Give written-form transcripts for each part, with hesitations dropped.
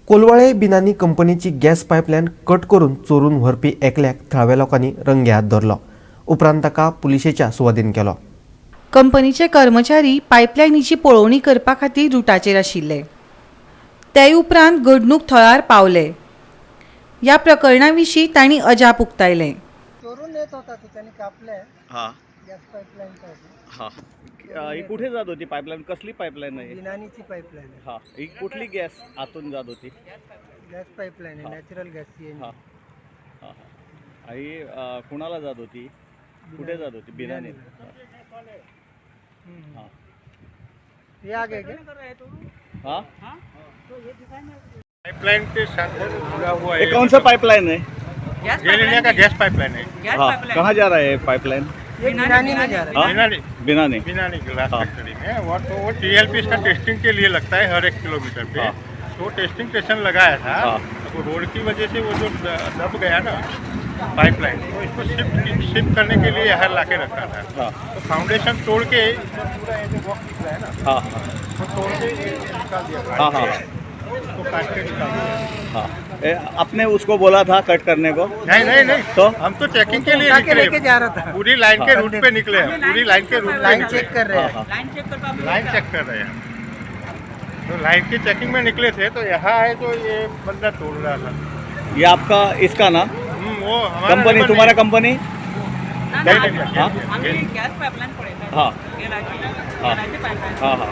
कोलवाळे बिनानी कंपनीची gas pipeline cut करून चोरून व्हरपी एकल्याक थळाव्या लोकांनी रंगेहात धरलो. उपरांत ताका पुलिशेच्या सुवाधीन केलो. कंपनीचे कर्मचारी पायपलायनीची पळोवणी करपा खातीर रुटाचेर आशिल्ले. ते उपरांत घडणूक थळार पावले. ह्या प्रकरणा विशीं तांणी अजाप उक्तायलें. चोरून येत होता तो त्यांनी कापले हाँ गॅस पाईपलाईन पाहिजे हाँ ही कुठे जात होती पाईपलाईन? कसली पाईपलाईन आहे? बिनानीची पाईपलाईन आहे. हा ही कुठली गॅस आतून जात होती? गॅस पाईपलाईन आहे, नॅचरल गॅस सीएनजी. हा हा हा ही कुणाला जात होती? कुठे जात होती? बिनानी. हाँ ये आगे क्या हाँ पाइपलाइन के साथ जुड़ा हुआ ये है। कौन सा पाइपलाइन है? गेल इंडिया का गैस पाइपलाइन है। हाँ कहाँ जा रहा है पाइपलाइन? ये बिनानी में जा रहा है. हाँ बिनानी. बिनानी ग्लास हाँ। फैक्ट्री में वो टीएलपी इसका टेस्टिंग के लिए लगता है हर 1 किलोमीटर पे। हाँ। तो वो टेस्टिंग स्टेशन लगाया था। हाँ। तो रोड की वजह से वो जो दब गया ना पाइपलाइन, तो इसको शिफ्ट करने के लिए यहाँ ला के रखा था। हाँ तो फाउंडेशन तोड़ के पूरा ये जो बॉक्स दिख रहा है ना, हाँ वो तोड़ के ये निकाल दिया। हाँ हाँ उसको काट के निकाल दिया। हाँ आपने उसको बोला था कट करने को? नहीं नहीं नहीं, तो हम तो चेकिंग के लिए उठा के लेके निकले, जा रहा था. पूरी लाइन के रूट पे निकले हम, पूरी लाइन के रूट पे लाइन निकले। चेक कर रहे हाँ हैं. हाँ लाइन चेक कर रहे हैं। तो लाइन की चेकिंग में निकले थे, तो यहाँ आए तो ये बंदा तोड़ रहा था। ये आपका इसका ना वो हमारा कंपनी? नंबर तुम्हारा नहीं- कंपनी? गेल इंडिया, हाँ? गेल इंडिया, गेल। गॅस पाईपलाईन पळयता हाँ हाँ पाईपलाईन हाँ हाँ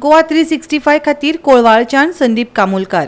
गोवा 365 खातीर कोळवाळच्यान संदीप कामुलकार.